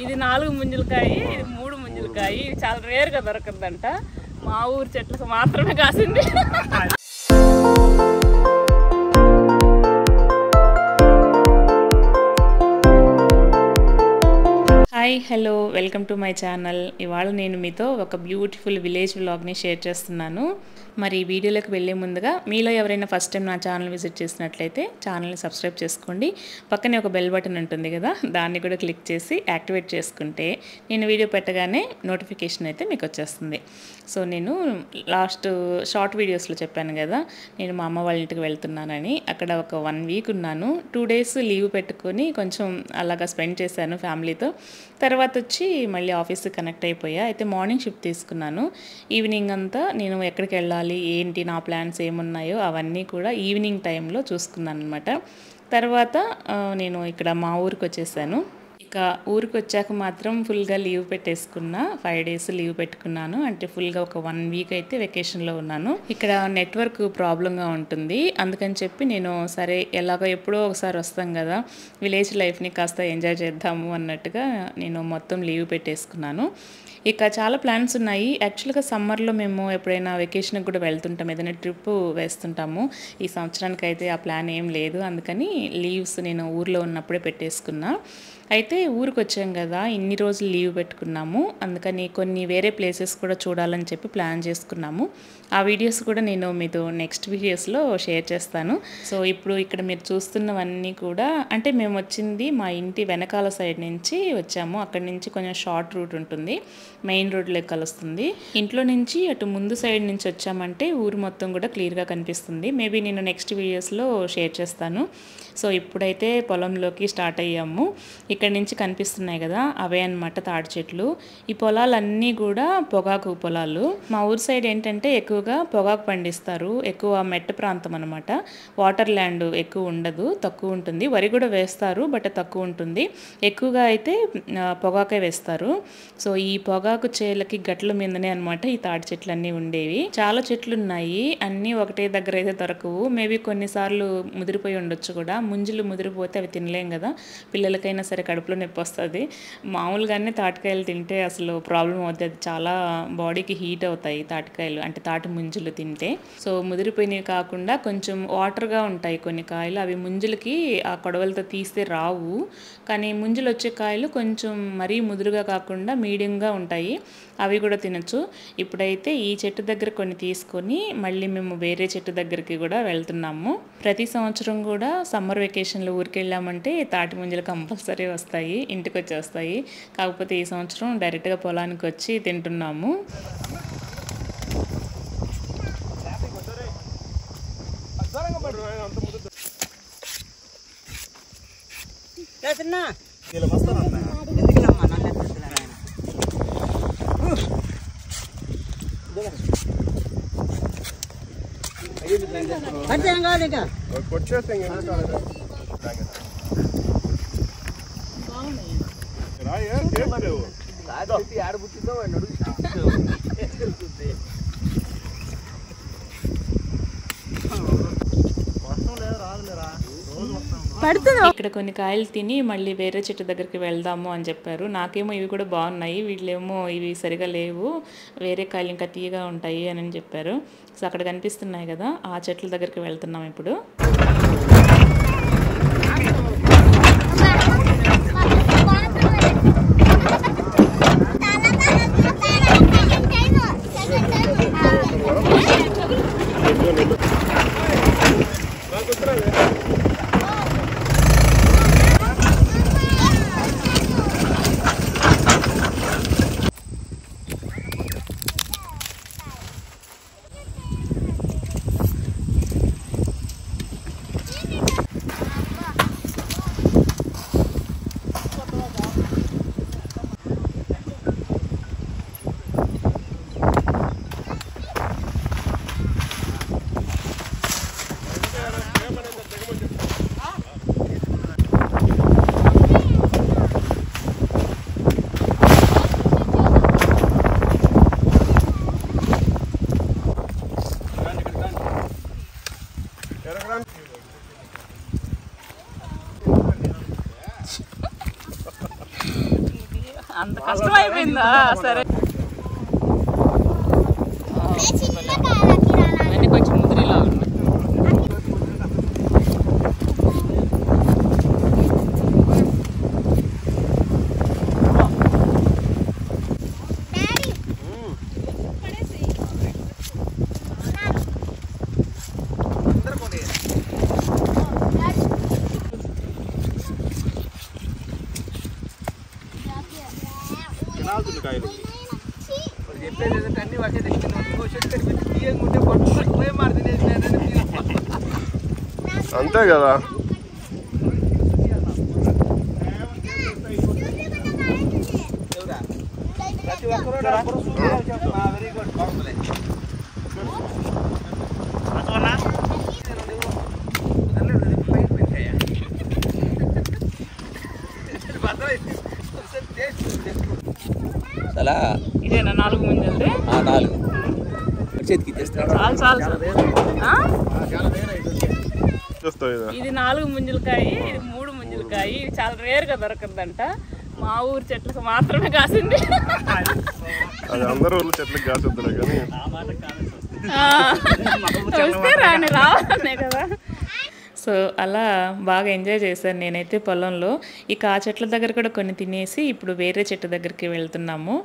ఇది 4 ముంజలకాయ, ఇది 3 ముంజలకాయ. ఇది చాలా రేర్ గా దొరకదంట. మా ఊరు చెట్లకు మాత్రమే కాసింది. Hi hello welcome to my channel. ఇవాళ నేను మీతో ఒక బ్యూటిఫుల్ విలేజ్ వ్లాగ్ని షేర్ చేస్తున్నాను. మరి ఈ వీడియోలోకి వెళ్ళే ముందుగా మీలో ఎవరైనా ఫస్ట్ టైం నా ఛానల్ విజిట్ చేసినట్లయితే ఛానల్ని సబ్స్క్రైబ్ చేసుకోండి. పక్కనే ఒక బెల్ బటన్ ఉంటుంది కదా, దాన్ని కూడా క్లిక్ చేసి యాక్టివేట్ చేసుకుంటే నేను వీడియో పెట్టగానే నోటిఫికేషన్ అయితే మీకు వచ్చేస్తుంది. సో నేను లాస్ట్ షార్ట్ వీడియోస్లో చెప్పాను కదా, నేను మా అమ్మ వాళ్ళ ఇంటికి వెళ్తున్నానని. అక్కడ ఒక 1 వీక్ ఉన్నాను. 2 డేస్ లీవ్ పెట్టుకొని కొంచెం అలాగా స్పెండ్ చేశాను ఫ్యామిలీతో. తర్వాత వచ్చి మళ్ళీ ఆఫీస్కి కనెక్ట్ అయిపోయా. అయితే మార్నింగ్ షిఫ్ట్ తీసుకున్నాను. ఈవినింగ్ అంతా నేను ఎక్కడికి వెళ్ళాలి, ఏంటి నా ప్లాన్స్ ఏమున్నాయో అవన్నీ కూడా ఈవినింగ్ టైంలో చూసుకున్నాను అనమాట. తర్వాత నేను ఇక్కడ మా ఊరికి వచ్చేసాను. ఇక ఊరికి వచ్చాక మాత్రం ఫుల్గా లీవ్ పెట్టేసుకున్నా. 5 డేస్ లీవ్ పెట్టుకున్నాను. అంటే ఫుల్గా ఒక 1 వీక్ అయితే వెకేషన్లో ఉన్నాను. ఇక్కడ నెట్వర్క్ ప్రాబ్లంగా ఉంటుంది. అందుకని చెప్పి నేను సరే ఎలాగో ఎప్పుడో ఒకసారి వస్తాం కదా, విలేజ్ లైఫ్ని కాస్త ఎంజాయ్ చేద్దాము అన్నట్టుగా నేను మొత్తం లీవ్ పెట్టేసుకున్నాను. ఇక చాలా ప్లాన్స్ ఉన్నాయి. యాక్చువల్గా సమ్మర్లో మేము ఎప్పుడైనా వెకేషన్కి కూడా వెళ్తుంటాం, ఏదైనా ట్రిప్ వేస్తుంటాము. ఈ సంవత్సరానికి అయితే ఆ ప్లాన్ ఏం లేదు. అందుకని లీవ్స్ నేను ఊర్లో ఉన్నప్పుడే పెట్టేసుకున్నా. అయితే ఊరికి వచ్చాం కదా, ఇన్ని రోజులు లీవ్ పెట్టుకున్నాము. అందుకని కొన్ని వేరే ప్లేసెస్ కూడా చూడాలని చెప్పి ప్లాన్ చేసుకున్నాము. ఆ వీడియోస్ కూడా నేను మీతో నెక్స్ట్ వీడియోస్లో షేర్ చేస్తాను. సో ఇప్పుడు ఇక్కడ మీరు చూస్తున్నవన్నీ కూడా అంటే మేము వచ్చింది మా ఇంటి వెనకాల సైడ్ నుంచి వచ్చాము. అక్కడి నుంచి కొంచెం షార్ట్ రూట్ ఉంటుంది, మెయిన్ రోడ్లో కలుస్తుంది. ఇంట్లో నుంచి అటు ముందు సైడ్ నుంచి వచ్చామంటే ఊరు మొత్తం కూడా క్లియర్గా కనిపిస్తుంది. మేబీ నేను నెక్స్ట్ వీడియోస్లో షేర్ చేస్తాను. సో ఇప్పుడైతే పొలంలోకి స్టార్ట్ అయ్యాము. ఇక్కడ నుంచి కనిపిస్తున్నాయి కదా, అవే అన్నమాట తాడి చెట్లు. ఈ పొలాలన్నీ కూడా పొగాకు పొలాలు. మా ఊరు సైడ్ ఏంటంటే ఎక్కువగా పొగాకు పండిస్తారు. ఎక్కువ మెట్ట ప్రాంతం అనమాట. వాటర్ ల్యాండ్ ఎక్కువ ఉండదు, తక్కువ ఉంటుంది. వరి కూడా వేస్తారు, బట్ తక్కువ ఉంటుంది. ఎక్కువగా అయితే పొగాకే వేస్తారు. సో ఈ పొగాకు చేలకి గట్ల మీదనే అనమాట ఈ తాడి చెట్లు అన్నీ ఉండేవి. చాలా చెట్లు ఉన్నాయి, అన్నీ ఒకటే దగ్గర అయితే దొరకవు. మేబీ కొన్నిసార్లు ముదిరిపోయి ఉండొచ్చు కూడా. ముంజులు ముదిరిపోతే అవి తినలేం కదా, పిల్లలకైనా సరే కడుపులో నొప్పి వస్తుంది. మామూలుగానే తాటికాయలు తింటే అసలు ప్రాబ్లం అవుతుంది. అది చాలా బాడీకి హీట్ అవుతాయి తాటికాయలు, అంటే తాటి ముంజులు తింటే. సో ముదిరిపోయినవి కాకుండా కొంచెం వాటర్గా ఉంటాయి కొన్ని కాయలు. అవి ముంజులకి ఆ కొడవలతో తీస్తే రావు. కానీ ముంజులు వచ్చే కాయలు కొంచెం మరీ ముదురుగా కాకుండా మీడియంగా ఉంటాయి, అవి కూడా తినచ్చు. ఇప్పుడైతే ఈ చెట్టు దగ్గర కొన్ని తీసుకొని మళ్ళీ మేము వేరే చెట్టు దగ్గరికి కూడా వెళ్తున్నాము. ప్రతి సంవత్సరం కూడా సమ్మర్ వెకేషన్లో ఊరికి వెళ్ళామంటే తాటి ముంజలు కంపల్సరీ వస్తాయి, ఇంటికి వచ్చేస్తాయి. కాకపోతే ఈ సంవత్సరం డైరెక్ట్గా పొలానికి వచ్చి తింటున్నాము. ఇక్కడ కొన్ని కాయలు తిని మళ్ళీ వేరే చెట్టు దగ్గరికి వెళ్దాము అని చెప్పారు. నాకేమో ఇవి కూడా బాగున్నాయి, వీళ్ళేమో ఇవి సరిగా లేవు, వేరే కాయలు ఇంకా తీయగా ఉంటాయి అని చెప్పారు. సో అక్కడ కనిపిస్తున్నాయి కదా, ఆ చెట్ల దగ్గరికి వెళ్తున్నాం ఇప్పుడు. అంత కష్టం అయిపోయిందా? సరే అన్నీ కొంచెం ముదిరిలా ఉన్నాయి. అంతే కదా. ఇదేనా 4 ముంజలు? 4 చేతికి చాలు చాలు. ఇది 4 ముంజలకాయ, ఇది 3 ముంజలకాయ. ఇది చాలా రేర్గా దొరకదంట. మా ఊరు చెట్లకు మాత్రమే కాసింది. అందరూ ఊర్ల చెట్లకు కాసొద్దులే కానీ చూస్తే రాని రావాలనే కదా. సో అలా బాగా ఎంజాయ్ చేశాను నేనైతే పొలంలో. ఇక ఆ చెట్ల దగ్గర కూడా కొన్ని తినేసి ఇప్పుడు వేరే చెట్టు దగ్గరికి వెళ్తున్నాము.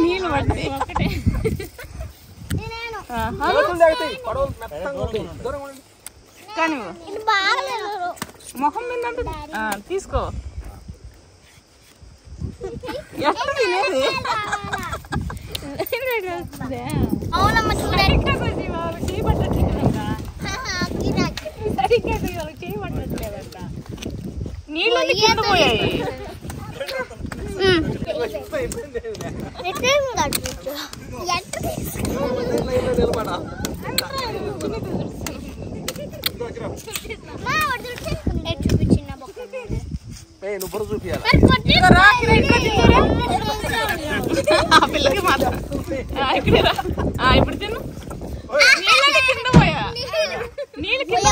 నీళ్ళు పడితే ఒకటే కానీ మొహం మీద తీసుకో. ఎట్లా తినేది? నీళ్ళు కింద పోయాయి. పిల్లకి మాత్రం ఇప్పుడు తిను. నీళ్ళు కింద పోయా. నీళ్ళు కింద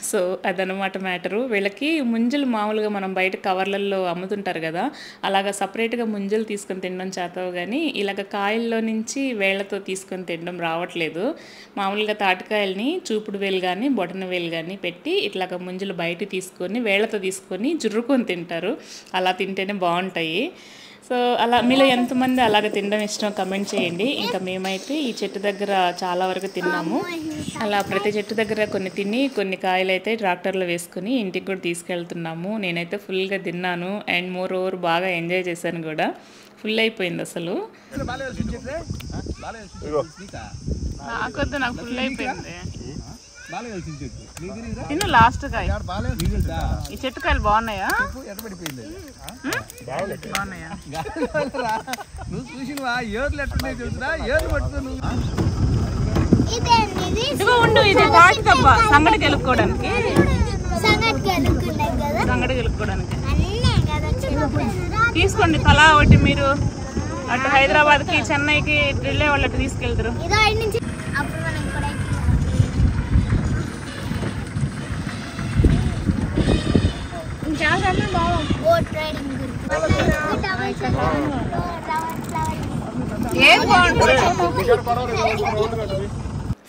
సో అదనమాట మ్యాటరు. వీళ్ళకి ముంజలు మామూలుగా మనం బయట కవర్లలో అమ్ముతుంటారు కదా, అలాగా సపరేట్గా ముంజలు తీసుకొని తినడం చేతవు కానీ ఇలాగ కాయల్లో నుంచి వేళ్లతో తీసుకొని తినడం రావట్లేదు. మామూలుగా తాటికాయల్ని చూపుడు వేలు కానీ బొటన వేలు కానీ పెట్టి ఇట్లాగ ముంజలు బయట తీసుకొని వేళ్లతో తీసుకొని జుర్రుకొని తింటారు. అలా తింటేనే బాగుంటాయి. సో అలా మీలో ఎంతమంది అలాగ తినడం ఇష్టం కమెంట్ చేయండి. ఇంకా మేమైతే ఈ చెట్టు దగ్గర చాలా వరకు తిన్నాము. అలా ప్రతి చెట్టు దగ్గర కొన్ని తిని కొన్ని కాయలు అయితే ట్రాక్టర్లో వేసుకుని ఇంటికి కూడా తీసుకెళ్తున్నాము. నేనైతే ఫుల్గా తిన్నాను అండ్ మోర్ ఓవర్ బాగా ఎంజాయ్ చేశాను కూడా. ఫుల్ అయిపోయింది అసలు. నాకు ఫుల్ అయిపోయింది. తిను లాస్ట్ కాయ. ఈ చెట్టు కాయలు బాగున్నాయా? బాగున్నాయా? నువ్వు చూసినవా? ఏర్లు ఎట్టున్నాయి తెలుసురా? ఏర్లు పట్టుకో. ఇదిగో ఉండు, ఇది తాటి దెబ్బ సంగటి గెలుపుకోవడానికి. సంగటి గెలుపుకోవడానికి తీసుకోండి తలా ఒకటి. మీరు అటు హైదరాబాద్కి చెన్నైకి వెళ్ళే వాళ్ళకి తీసుకెళ్తారు.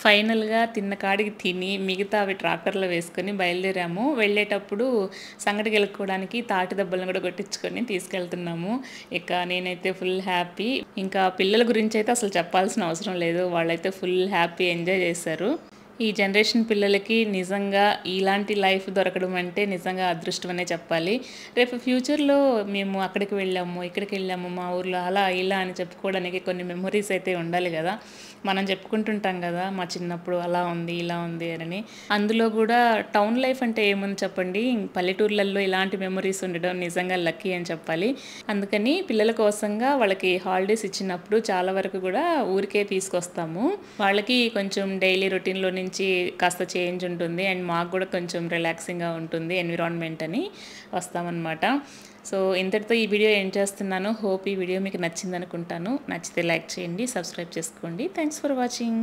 ఫైనల్గా తిన్న కాడికి తిని మిగతా అవి ట్రాక్టర్లో వేసుకొని బయలుదేరాము. వెళ్ళేటప్పుడు సంగటి గెలుక్కోవడానికి తాటి దెబ్బలను కూడా కొట్టించుకొని తీసుకెళ్తున్నాము. ఇక నేనైతే ఫుల్ హ్యాపీ. ఇంకా పిల్లల గురించి అయితే అసలు చెప్పాల్సిన అవసరం లేదు. వాళ్ళైతే ఫుల్ హ్యాపీ ఎంజాయ్ చేశారు. ఈ జనరేషన్ పిల్లలకి నిజంగా ఇలాంటి లైఫ్ దొరకడం అంటే నిజంగా అదృష్టమనే చెప్పాలి. రేపు ఫ్యూచర్‌లో మేము అక్కడికి వెళ్ళాము, ఇక్కడికి వెళ్ళాము, మా ఊర్లో అలా, ఇలా అని చెప్పుకోవడానికి కొన్ని మెమోరీస్ అయితే ఉండాలి గదా! మనం చెప్పుకుంటుంటాం గదా! మా చిన్నప్పుడు అలా ఉంది, ఇలా ఉంది అని. అందులో గూడా టౌన్ లైఫ్ అంటే ఏముంది చెప్పండి. పల్లెటూర్లలో ఇలాంటి మెమోరీస్ ఉండడం నిజంగా లక్కీ అని చెప్పాలి. అందుకని పిల్లల కోసంగా వాళ్ళకి హాలిడేస్ ఇచ్చినప్పుడు చాలా వరకు గూడా ఊరికే తీసుకొస్తాము. వాళ్ళకి కొంచెం డైలీ రొటీన్‌లో నుంచి కాస్త చేంజ్ ఉంటుంది. అండ్ మాకు గూడా కొంచెం రిలాక్సింగ్‌గా ఉంటుంది ఎన్విరాన్మెంట్ అని వస్తామన్నమాట. సో ఇంతటితో ఈ వీడియో ఎండ్ చేస్తున్నాను. హోప్ ఈ వీడియో మీకు నచ్చిందనుకుంటాను. నచ్చితే లైక్ చేయండి, సబ్స్క్రైబ్ చేసుకోండి. Thanks for watching.